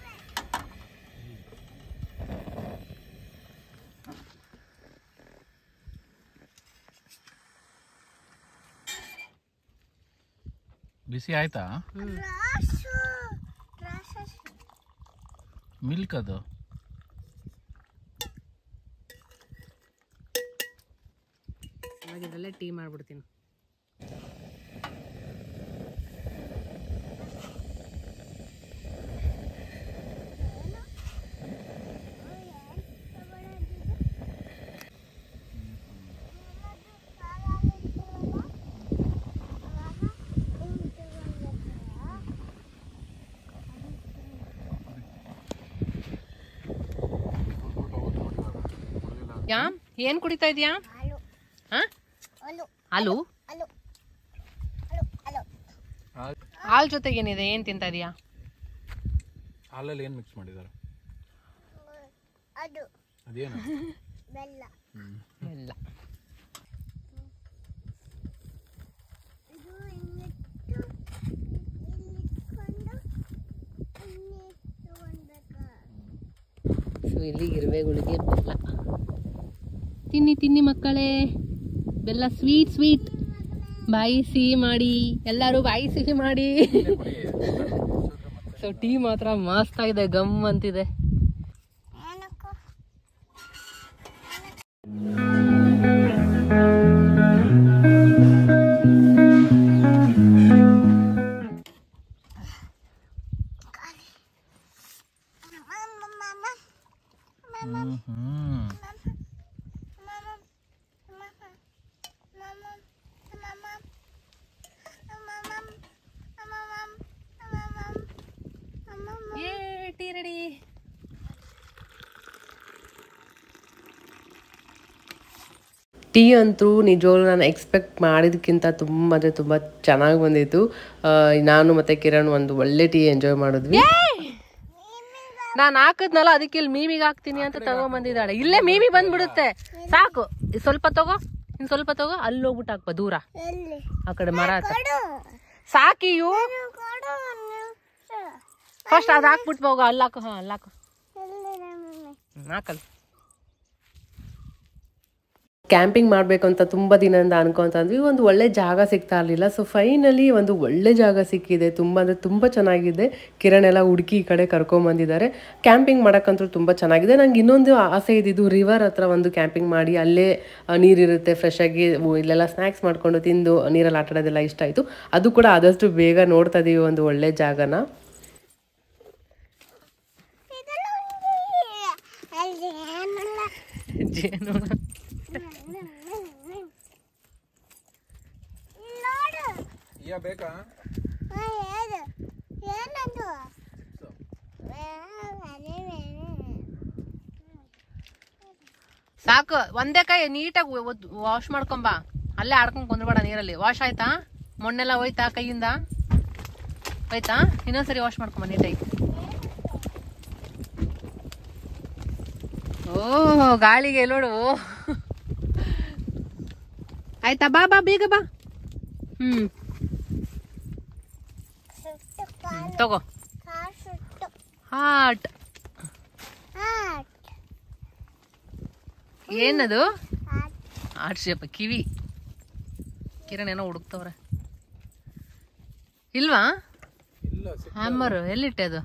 ಬಿಸಿ ಆಯ್ತಾ ಮಿಲ್ಕ್? ಅದು ಇದರಲ್ಲೇ ಟೀ ಮಾಡಿಬಿಡ್ತೀನಿ. ಯಾ ಏನ್ ಕುಡಿತಾ ಇದೀಯಾ? ಹಾಲು ಹಾಲ್ ಜೊತೆಗೆ ಏನಿದೆ? ಏನ್ ತಿಂತಾ ಇದೀಯಾ? ಹಾಲಲ್ಲಿ ಏನ್ ಮಿಕ್ಸ್ ಮಾಡಿದಾರೆ? ಅದೇನು? ಬೆಲ್ಲ. ಸೊ ಇಲ್ಲಿ ಇರುವೆಗಳಿಗೆ ಬೆಲ್ಲ ತಿನ್ನಿ ಮಕ್ಕಳೇ, ಬೆಲ್ಲ ಸ್ವೀಟ್. ಬಾಯಿ ಸಿಹಿ ಮಾಡಿ, ಎಲ್ಲರೂ ಬಾಯಿ ಸಿಹಿ ಮಾಡಿ. ಸೊ ಟೀ ಮಾತ್ರ ಮಸ್ತ್ ಆಗಿದೆ, ಗಮ್ ಅಂತಿದೆ. Tea ready. ಟೀ ಅಂತೂ ನಿಜವಾಗ್ಲೂ ನಾನು ಎಕ್ಸ್ಪೆಕ್ಟ್ ಮಾಡಿದಕ್ಕಿಂತ ತುಂಬ ಚೆನ್ನಾಗಿ ಬಂದಿತ್ತು. ನಾನು ಮತ್ತು ಕಿರಣ್ ಒಂದು ಒಳ್ಳೆ ಟೀ ಎಂಜಾಯ್ ಮಾಡಿದ್ವಿ. ನಾನು ಹಾಕಿದ್ನಲ್ಲ, ಅದಕ್ಕೆ ಇಲ್ಲಿ ಮೀಮಿಗೆ ಹಾಕ್ತೀನಿ ಅಂತ ತಗೊಂಬಂದಿದ್ದಾಳೆ. ಇಲ್ಲೇ ಮೀಮಿ ಬಂದ್ಬಿಡುತ್ತೆ. ಸಾಕು, ಸ್ವಲ್ಪ ತಗೋ, ಇನ್ನು ಸ್ವಲ್ಪ ತಗೋ, ಅಲ್ಲಿ ಹೋಗ್ಬಿಟ್ಟು ಹಾಕ್ಬ ದೂರ, ಆ ಕಡೆ ಮರ ಹತ್ರ. ಸಾಕಿಯು ಫಸ್ಟ್ ಅದು ಹಾಕ್ಬಿಟ್ಟು ಹೋಗ, ಅಲ್ಲಿ ಹಾಕು. ಹಾಂ, ಅಲ್ಲಿ ಹಾಕು, ಹಾಕಲ್ಲ. ಕ್ಯಾಂಪಿಂಗ್ ಮಾಡಬೇಕು ಅಂತ ತುಂಬ ದಿನದಿಂದ ಅನ್ಕೊಂತಂದ್ವಿ. ಒಂದು ಒಳ್ಳೆ ಜಾಗ ಸಿಗ್ತಾ ಇರಲಿಲ್ಲ. ಸೊ ಫೈನಲಿ ಒಂದು ಒಳ್ಳೆ ಜಾಗ ಸಿಕ್ಕಿದೆ. ತುಂಬ ಚೆನ್ನಾಗಿದೆ. ಕಿರಣ್ ಎಲ್ಲ ಹುಡುಕಿ ಈ ಕಡೆ ಕರ್ಕೊಂಬಂದಿದ್ದಾರೆ. ಕ್ಯಾಂಪಿಂಗ್ ಮಾಡೋಕ್ಕಂತೂ ತುಂಬ ಚೆನ್ನಾಗಿದೆ. ನಂಗೆ ಇನ್ನೊಂದು ಆಸೆ ಇದ್ದಿದ್ದು, ರಿವರ್ ಹತ್ರ ಒಂದು ಕ್ಯಾಂಪಿಂಗ್ ಮಾಡಿ ಅಲ್ಲೇ ನೀರಿರುತ್ತೆ, ಫ್ರೆಶ್ ಆಗಿ ಇಲ್ಲೆಲ್ಲ ಸ್ನ್ಯಾಕ್ಸ್ ಮಾಡ್ಕೊಂಡು ತಿಂದು ನೀರಲ್ಲಿ ಆಟ ಆಡೋದೆಲ್ಲ ಇಷ್ಟ ಆಯಿತು. ಅದು ಕೂಡ ಆದಷ್ಟು ಬೇಗ ನೋಡ್ತಾ ಇದ್ದೀವಿ ಒಂದು ಒಳ್ಳೆ ಜಾಗನ. ಬೇಕಾ? ಸಾಕು, ಒಂದೇ ಕೈ ನೀಟಾಗಿ ವಾಶ್ ಮಾಡ್ಕೊಂಬ. ಅಲ್ಲೇ ಆಡ್ಕೊಂಡ್ ಕುಂದ್ರಬೇಡ ನೀರಲ್ಲಿ. ವಾಶ್ ಆಯ್ತಾ? ಮೊನ್ನೆಲ್ಲ ಹೋಯ್ತಾ ಕೈಯಿಂದ? ಹೋಯ್ತಾ? ಇನ್ನೊಂದ್ಸರಿ ವಾಶ್ ಮಾಡ್ಕೊಂಬ ನೀಟಾಗಿ. ಓಹ್, ಗಾಳಿಗೆ ನೋಡು. ಆಯ್ತಾ? ಬಾ ಬೇಗ ಬಾ. ತಗೋ. ಹಾರ್ಟ್ ಏನದು? Heart shape. ಕಿವಿ. ಕಿರಣ್ ಏನೋ ಹುಡುಕ್ತವ್ರೆ. ಇಲ್ವಾ? ಹ್ಯಾಮರ್ ಎಲ್ಲಿಟ್ಟೆ ಅದು?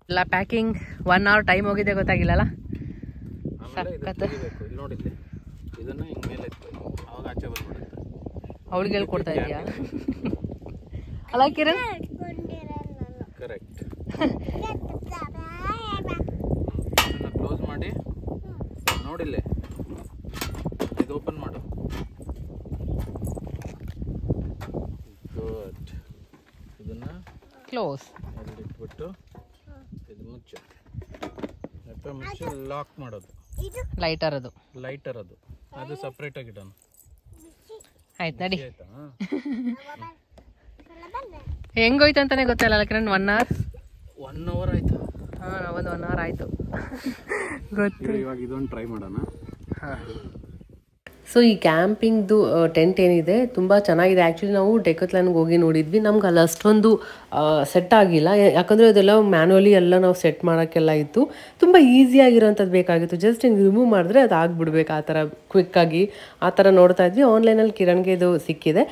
ಎಲ್ಲ ಪ್ಯಾಕಿಂಗ್ 1 hour ಟೈಮ್ ಹೋಗಿದೆ, ಗೊತ್ತಾಗಿಲ್ಲಲ್ಲ. ಸಖತ್. ಅವಳಿಗೆ ಹೇಳ್ಕೊಡ್ತಾ ಇದೀಯಾ? ಅಲ್ಲ ಕಿರಣ್? ಕರೆಕ್ಟ್. ಕ್ಲೋಸ್ ಮಾಡಿ ನೋಡಿಲ್ಲೇ, ಇದು ಓಪನ್ ಮಾಡು. ಗುಡ್. ಇದನ್ನ ಕ್ಲೋಸ್ ಇಟ್ಬಿಟ್ಟು ಇದು ಮುಚ್ಚು. ಮುಚ್ಚು, ಲಾಕ್ ಮಾಡೋದು. ಲೈಟರ್ ಅದು ಅದು ಸಪ್ರೇಟ್ ಆಗಿ ಇಡೋಣ. ಆಯ್ತು, ನಡಿ. ಹೆಂಗೋಯ್ತು ಅಂತಾನೆ ಗೊತ್ತಿಲ್ಲ ಕಿರಣ್. 1 hour ಆಯ್ತು. ಹಾ, ಒಂದು 1 hour ಆಯ್ತು. ಗೊತ್ತು. ಇವಾಗ ಇದೊಂದು ಟ್ರೈ ಮಾಡೋಣ. ಸೊ ಈ ಕ್ಯಾಂಪಿಂಗ್ದು ಟೆಂಟ್ ಏನಿದೆ ತುಂಬ ಚೆನ್ನಾಗಿದೆ. ಆ್ಯಕ್ಚುಲಿ ನಾವು ಡೆಕತ್ಲಾನ್ಗೆ ಹೋಗಿ ನೋಡಿದ್ವಿ. ನಮ್ಗೆ ಅಲ್ಲಿ ಅಷ್ಟೊಂದು ಸೆಟ್ ಆಗಿಲ್ಲ, ಯಾಕಂದರೆ ಅದೆಲ್ಲ ಮ್ಯಾನ್ಯುವಲಿ ಎಲ್ಲ ನಾವು ಸೆಟ್ ಮಾಡೋಕ್ಕೆಲ್ಲ ಇತ್ತು. ತುಂಬ ಈಸಿಯಾಗಿರೋಂಥದ್ದು ಬೇಕಾಗಿತ್ತು. ಜಸ್ಟ್ ಹಿಂಗೆ ರಿಮೂವ್ ಮಾಡಿದ್ರೆ ಅದು ಆಗಿಬಿಡ್ಬೇಕು, ಆ ಥರ ಕ್ವಿಕ್ಕಾಗಿ. ಆ ಥರ ನೋಡ್ತಾ ಇದ್ವಿ. ಆನ್ಲೈನಲ್ಲಿ ಕಿರಣ್ಗೆ ಇದು ಸಿಕ್ಕಿದೆ.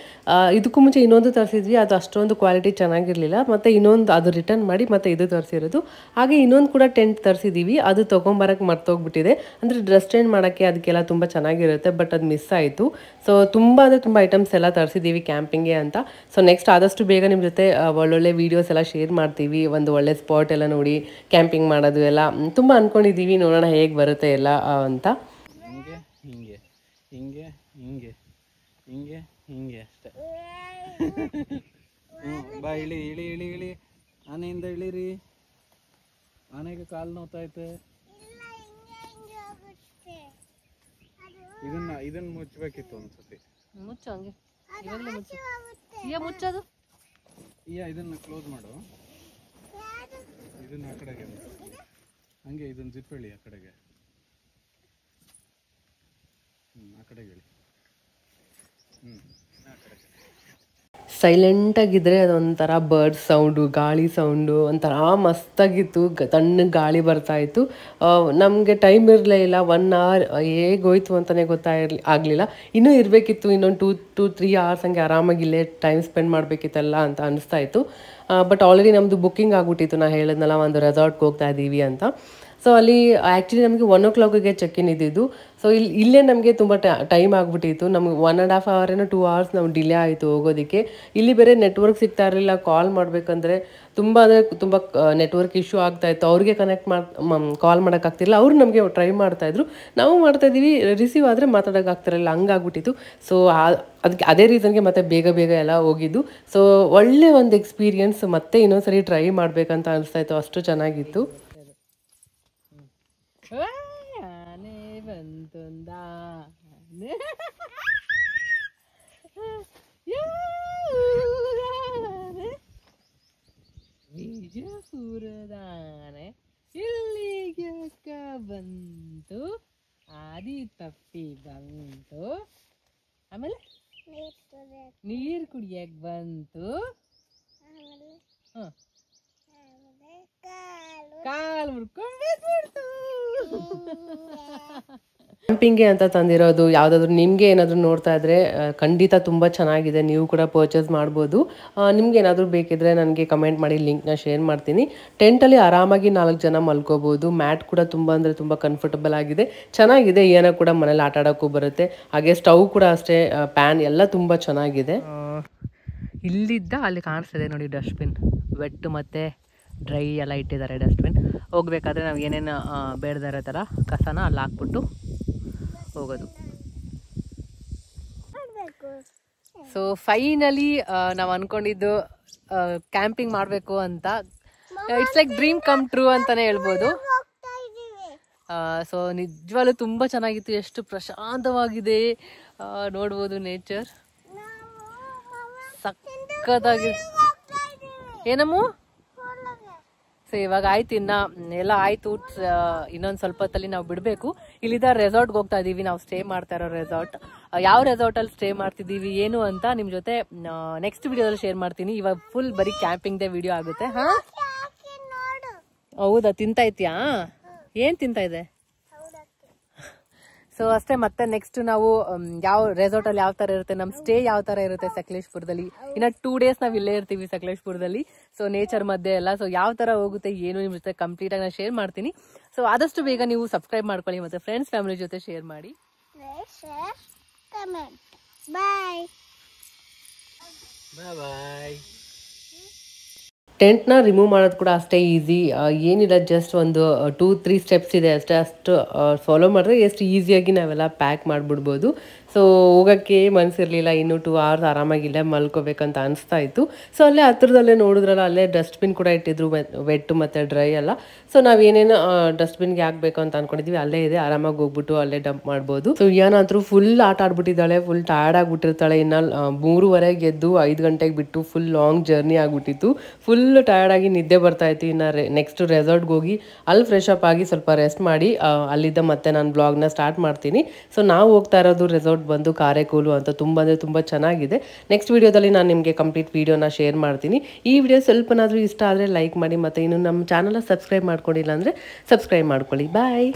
ಇದಕ್ಕೂ ಮುಂಚೆ ಇನ್ನೊಂದು ತರಿಸಿದ್ವಿ, ಅದು ಅಷ್ಟೊಂದು ಕ್ವಾಲಿಟಿ ಚೆನ್ನಾಗಿರಲಿಲ್ಲ. ಮತ್ತು ಇನ್ನೊಂದು ಅದು ರಿಟರ್ನ್ ಮಾಡಿ ಮತ್ತೆ ಇದು ತರಿಸಿರೋದು. ಹಾಗೆ ಇನ್ನೊಂದು ಕೂಡ ಟೆಂಟ್ ತರಿಸಿದ್ದೀವಿ, ಅದು ತೊಗೊಂಬರೋಕ್ಕೆ ಮರ್ತೋಗ್ಬಿಟ್ಟಿದೆ. ಅಂದರೆ ಡ್ರೆಸ್ ಚೇಂಜ್ ಮಾಡೋಕ್ಕೆ ಅದಕ್ಕೆಲ್ಲ ತುಂಬ ಚೆನ್ನಾಗಿರುತ್ತೆ, ಬಟ್ ಅದು ಮಿಸ್ ಆಯಿತು. ಸೊ ತುಂಬ ಐಟಮ್ಸ್ ಎಲ್ಲ ತರಿಸಿದ್ದೀವಿ ಕ್ಯಾಂಪಿಂಗ್ಗೆ ಅಂತ. ಸೊ ನೆಕ್ಸ್ಟ್ ಆದಷ್ಟು ಬೇಗ ನಿಮ್ಮ ಜೊತೆ ಒಳ್ಳೊಳ್ಳೆ ವೀಡಿಯೋಸ್ ಎಲ್ಲ ಶೇರ್ ಮಾಡ್ತೀವಿ. ಒಂದು ಒಳ್ಳೆ ಸ್ಪಾಟ್ ಎಲ್ಲ ನೋಡಿ ಕ್ಯಾಂಪಿಂಗ್ ಮಾಡೋದು ಎಲ್ಲ ತುಂಬ ಅಂದ್ಕೊಂಡಿದ್ದೀವಿ. ನೋಡೋಣ ಹೇಗೆ ಬರುತ್ತೆ ಎಲ್ಲ ಅಂತ. ಹಿಂಗೆ ಹಿಂಗೆ ಹಿಂಗೆ ಹಿಂಗೆ ಹಿಂಗೆ ಹಿಂಗೆ ಅಷ್ಟೇ. ಬಾ, ಇಳಿ ಇಳಿ ಇಳಿ ಇಳಿ. ಆನೆಯಿಂದ ಇಳಿರಿ. ಆನೆಗೆ ಕಾಲು ನೋವ್ತೈತೆ. ಇದನ್ನ ಮುಚ್ಚಬೇಕಿತ್ತು ಒಂದ್ಸತಿ. ಮುಚ್ಚು ಹಂಗೆ, ಇವಾಗಲೇ ಮುಚ್ಚು. ಈಗ ಮುಚ್ಚೋದು. ಇದನ್ನ ಕ್ಲೋಸ್ ಮಾಡು. ಇದನ್ನ ಆ ಕಡೆಗೆ ಹಂಗೆ ಇದನ್ನ ಜಿಪ್ ಹೇಳಿ ಆ ಕಡೆಗೆ. ಆ ಕಡೆಗೆ ಹೇಳಿ. ಆ ಕಡೆಗೆ. ಸೈಲೆಂಟಾಗಿದ್ದರೆ ಅದೊಂಥರ ಬರ್ಡ್ ಸೌಂಡು, ಗಾಳಿ ಸೌಂಡು ಒಂಥರ ಮಸ್ತಾಗಿತ್ತು. ತಣ್ಣಗೆ ಗಾಳಿ ಬರ್ತಾಯಿತ್ತು. ನಮಗೆ ಟೈಮ್ ಇರಲೇ ಇಲ್ಲ. 1 hour ಹೇಗೆ ಹೋಯ್ತು ಅಂತಲೇ ಆಗಲಿಲ್ಲ. ಇನ್ನೂ ಇರಬೇಕಿತ್ತು, ಇನ್ನೊಂದು 2-3 hours ಹಂಗೆ ಆರಾಮಾಗಿ ಇಲ್ಲೇ ಟೈಮ್ ಸ್ಪೆಂಡ್ ಮಾಡಬೇಕಿತ್ತಲ್ಲ ಅಂತ ಅನಿಸ್ತಾ ಇತ್ತು. ಬಟ್ ಆಲ್ರೆಡಿ ನಮ್ಮದು ಬುಕ್ಕಿಂಗ್ ಆಗಿಬಿಟ್ಟಿತ್ತು. ನಾನು ಹೇಳಿದ್ನಲ್ಲ ಒಂದು ರೆಸಾರ್ಟ್ಗೆ ಹೋಗ್ತಾ ಇದ್ದೀವಿ ಅಂತ. ಸೊ ಅಲ್ಲಿ ಆ್ಯಕ್ಚುಲಿ ನಮಗೆ 1 o'clock ಚೆಕ್-ಇನ್ ಇದ್ದಿದ್ದು. ಸೊ ಇಲ್ಲೇ ನಮಗೆ ತುಂಬ ಟೈಮ್ ಆಗಿಬಿಟ್ಟಿತ್ತು. ನಮ್ಗೆ 1.5 hour 2 hours ನಾವು ಡಿಲೇ ಆಯಿತು ಹೋಗೋದಕ್ಕೆ. ಇಲ್ಲಿ ಬೇರೆ ನೆಟ್ವರ್ಕ್ ಸಿಗ್ತಾ ಇರಲಿಲ್ಲ. ಕಾಲ್ ಮಾಡಬೇಕಂದ್ರೆ ತುಂಬ ನೆಟ್ವರ್ಕ್ ಇಶ್ಯೂ ಆಗ್ತಾಯಿತ್ತು. ಅವ್ರಿಗೆ ಕಾಲ್ ಮಾಡೋಕ್ಕಾಗ್ತಿರಲಿಲ್ಲ. ಅವ್ರು ನಮಗೆ ಟ್ರೈ ಮಾಡ್ತಾಯಿದ್ರು, ನಾವು ಮಾಡ್ತಾಯಿದ್ದೀವಿ, ರಿಸೀವ್ ಆದರೆ ಮಾತಾಡೋಕ್ಕಾಗ್ತಿರಲಿಲ್ಲ. ಹಂಗಾಗ್ಬಿಟ್ಟಿತ್ತು. ಸೊ ಅದಕ್ಕೆ ಅದೇ ರೀಸನ್ಗೆ ಮತ್ತೆ ಬೇಗ ಎಲ್ಲ ಹೋಗಿದ್ದು. ಸೊ ಒಳ್ಳೆ ಒಂದು ಎಕ್ಸ್ಪೀರಿಯನ್ಸ್. ಮತ್ತೆ ಇನ್ನೊಂದ್ಸರಿ ಟ್ರೈ ಮಾಡಬೇಕಂತ ಅನಿಸ್ತಾಯಿತ್ತು, ಅಷ್ಟು ಚೆನ್ನಾಗಿತ್ತು. ಆನೆ ಬಂತೊಂದಾನೆ ವಿಜಯಪುರದಾನೆ ಇಲ್ಲಿಗೆ ಬಂತು, ಆದಿ ತಪ್ಪಿ ಬಂತು, ಆಮೇಲೆ ನೀರು ಕುಡಿಯಕ್ಕೆ ಬಂತು, ಕಾಲು ಮುರ್ಕೊಂಡು ಕ್ಯಾಂಪಿಂಗ್ಗೆ ಅಂತ ತಂದಿರೋದು. ಯಾವುದಾದ್ರೂ ನಿಮಗೆ ಏನಾದರೂ ನೋಡ್ತಾ ಇದ್ದರೆ ಖಂಡಿತ ತುಂಬ ಚೆನ್ನಾಗಿದೆ, ನೀವು ಕೂಡ ಪರ್ಚೇಸ್ ಮಾಡ್ಬೋದು. ನಿಮ್ಗೆ ಏನಾದರೂ ಬೇಕಿದ್ರೆ ನನಗೆ ಕಮೆಂಟ್ ಮಾಡಿ, ಲಿಂಕ್ನ ಶೇರ್ ಮಾಡ್ತೀನಿ. ಟೆಂಟಲ್ಲಿ ಆರಾಮಾಗಿ 4 ಜನ ಮಲ್ಕೋಬೋದು. ಮ್ಯಾಟ್ ಕೂಡ ತುಂಬ ಅಂದರೆ ತುಂಬ ಕಂಫರ್ಟಬಲ್ ಆಗಿದೆ, ಚೆನ್ನಾಗಿದೆ. ಏನೋ ಕೂಡ ಮನೇಲಿ ಆಟ ಆಡೋಕ್ಕೂ ಬರುತ್ತೆ. ಹಾಗೆ ಸ್ಟವ್ ಕೂಡ ಅಷ್ಟೇ, ಪ್ಯಾನ್ ಎಲ್ಲ ತುಂಬ ಚೆನ್ನಾಗಿದೆ. ಇಲ್ಲಿದ್ದ ಅಲ್ಲಿ ಕಾಣಿಸ್ತಿದೆ ನೋಡಿ ಡಸ್ಟ್ಬಿನ್, ವೆಟ್ ಮತ್ತು ಡ್ರೈ ಎಲ್ಲ ಇಟ್ಟಿದ್ದಾರೆ ಡಸ್ಟ್ಬಿನ್. ಹೋಗ್ಬೇಕಾದ್ರೆ ನಾವು ಏನೇನು ಬೇಡದೇ ಇರೋ ಥರ ಕಸನ ಅಲ್ಲಿ ಹಾಕ್ಬಿಟ್ಟು ಹೋಗೋದು. ಸೊ ಫೈನಲಿ ನಾವು ಅಂದ್ಕೊಂಡಿದ್ದು ಕ್ಯಾಂಪಿಂಗ್ ಮಾಡಬೇಕು ಅಂತ. It's like dream come true ಅಂತಲೇ ಹೇಳ್ಬೋದು. ಸೊ ನಿಜವಾಗ್ಲೂ ತುಂಬ ಚೆನ್ನಾಗಿತ್ತು, ಎಷ್ಟು ಪ್ರಶಾಂತವಾಗಿದೆ ನೋಡ್ಬೋದು. ನೇಚರ್ ಸಕ್ಕತ್ತಾಗಿದೆ. ಏನಮ್ಮ? ಸೊ ಇವಾಗ ಆಯ್ತು, ಎಲ್ಲ ಆಯ್ತು. ಇನ್ನೊಂದು ಸ್ವಲ್ಪ ಹೊತ್ತಲ್ಲಿ ನಾವು ಬಿಡಬೇಕು. ಇಲ್ಲಿದ್ದ ರೆಸಾರ್ಟ್ಗೆ ಹೋಗ್ತಾ ಇದ್ದೀವಿ. ನಾವು ಸ್ಟೇ ಮಾಡ್ತಾ ಇರೋ ರೆಸಾರ್ಟ್, ಯಾವ ರೆಸಾರ್ಟಲ್ಲಿ ಸ್ಟೇ ಮಾಡ್ತಿದ್ದೀವಿ ಏನು ಅಂತ ನಿಮ್ಮ ಜೊತೆ ನೆಕ್ಸ್ಟ್ ವಿಡಿಯೋದಲ್ಲಿ ಶೇರ್ ಮಾಡ್ತೀನಿ. ಇವಾಗ ಫುಲ್ ಬರೀ ಕ್ಯಾಂಪಿಂಗ್ದೇ ವಿಡಿಯೋ ಆಗುತ್ತೆ. ಹೌದಾ, ತಿಂತಾ ಇತ್ಯಾ? ಏನು ತಿಂತಾ ಇದೆ? ಸೊ ಅಷ್ಟೇ. ಮತ್ತೆ ನೆಕ್ಸ್ಟ್ ನಾವು ಯಾವ ರೆಸಾರ್ಟಲ್ಲಿ ಯಾವ ಥರ ಇರುತ್ತೆ, ನಮ್ಮ ಸ್ಟೇ ಯಾವ ಥರ ಇರುತ್ತೆ ಸಕಲೇಶ್ಪುರದಲ್ಲಿ. ಇನ್ನು 2 days ನಾವು ಇಲ್ಲೇ ಇರ್ತೀವಿ ಸಕಲೇಶ್ಪುರದಲ್ಲಿ. ಸೊ ನೇಚರ್ ಮಧ್ಯೆ ಎಲ್ಲ. ಸೊ ಯಾವ ಥರ ಹೋಗುತ್ತೆ ಏನು ನಿಮ್ಮ ಜೊತೆ ಕಂಪ್ಲೀಟಾಗಿ ನಾನು ಶೇರ್ ಮಾಡ್ತೀನಿ. ಸೊ ಆದಷ್ಟು ಬೇಗ ನೀವು ಸಬ್ಸ್ಕ್ರೈಬ್ ಮಾಡ್ಕೊಳ್ಳಿ ಮತ್ತು ಫ್ರೆಂಡ್ಸ್ ಫ್ಯಾಮಿಲಿ ಜೊತೆ ಶೇರ್ ಮಾಡಿ. ಬಾಯ್ ಬಾಯ್. ಟೆಂಟ್ನ ರಿಮೂವ್ ಮಾಡೋದು ಕೂಡ ಅಷ್ಟೇ ಈಸಿ, ಏನಿಲ್ಲ. ಜಸ್ಟ್ ಒಂದು 2-3 ಸ್ಟೆಪ್ಸ್ ಇದೆ ಅಷ್ಟೇ. ಅಷ್ಟು ಫಾಲೋ ಮಾಡಿದ್ರೆ ಎಷ್ಟು ಈಸಿಯಾಗಿ ನಾವೆಲ್ಲ ಪ್ಯಾಕ್ ಮಾಡಿಬಿಡ್ಬೋದು. ಸೊ ಹೋಗೋಕ್ಕೆ ಮನಸ್ಸಿರಲಿಲ್ಲ. ಇನ್ನೂ 2 hours ಆರಾಮಾಗಿ ಇಲ್ಲೇ ಮಲ್ಕೋಬೇಕಂತ ಅನಿಸ್ತಾ ಇತ್ತು. ಸೊ ಅಲ್ಲೇ ಹತ್ರದಲ್ಲೇ ನೋಡಿದ್ರಲ್ಲ, ಅಲ್ಲೇ ಡಸ್ಟ್ಬಿನ್ ಕೂಡ ಇಟ್ಟಿದ್ರು, ವೆಟ್ ಮತ್ತು ಡ್ರೈ ಎಲ್ಲ. ಸೊ ನಾವೇನೇನು ಡಸ್ಟ್ಬಿನ್ಗೆ ಹಾಕಬೇಕು ಅಂತ ಅಂದ್ಕೊಂಡಿದ್ವಿ ಅಲ್ಲೇ ಇದೆ, ಆರಾಮಾಗಿ ಹೋಗ್ಬಿಟ್ಟು ಅಲ್ಲೇ ಡಂಪ್ ಮಾಡ್ಬೋದು. ಸೊ ಏನಾದರೂ ಫುಲ್ ಆಟ ಆಡ್ಬಿಟ್ಟಿದ್ದಾಳೆ, ಫುಲ್ ಟಯರ್ಡ್ ಆಗಿಬಿಟ್ಟಿರ್ತಾಳೆ. ಇನ್ನು 3:30 ಎದ್ದು 5 ಗಂಟೆಗೆ ಬಿಟ್ಟು ಫುಲ್ ಲಾಂಗ್ ಜರ್ನಿ ಆಗಿಬಿಟ್ಟಿತ್ತು. ಫುಲ್ ಟಯರ್ಡಾಗಿ ನಿದ್ದೆ ಬರ್ತಾಯಿತ್ತು. ಇನ್ನು ನೆಕ್ಸ್ಟ್ ರೆಸಾರ್ಟ್ಗೆ ಹೋಗಿ ಅಲ್ಲಿ ಫ್ರೆಶ್ ಅಪ್ ಆಗಿ ಸ್ವಲ್ಪ ರೆಸ್ಟ್ ಮಾಡಿ ಅಲ್ಲಿದ್ದ ಮತ್ತೆ ನಾನು ಬ್ಲಾಗ್ನ ಸ್ಟಾರ್ಟ್ ಮಾಡ್ತೀನಿ. ಸೊ ನಾವು ಹೋಗ್ತಾ ಇರೋದು ರೆಸಾರ್ಟ್ ಬಂದು ಕಾರೆಕೋಲು ಅಂತ. ತುಂಬ ಅಂದರೆ ತುಂಬ ಚೆನ್ನಾಗಿದೆ. ನೆಕ್ಸ್ಟ್ ವಿಡಿಯೋದಲ್ಲಿ ನಾನು ನಿಮಗೆ ಕಂಪ್ಲೀಟ್ ವಿಡಿಯೋನ ಶೇರ್ ಮಾಡ್ತೀನಿ. ಈ ವಿಡಿಯೋ ಸ್ವಲ್ಪನಾದರೂ ಇಷ್ಟ ಆದರೆ ಲೈಕ್ ಮಾಡಿ, ಮತ್ತು ಇನ್ನು ನಮ್ಮ ಚಾನಲ್ನ ಸಬ್ಸ್ಕ್ರೈಬ್ ಮಾಡ್ಕೊಂಡಿಲ್ಲ ಅಂದರೆ ಸಬ್ಸ್ಕ್ರೈಬ್ ಮಾಡ್ಕೊಳ್ಳಿ. ಬಾಯ್.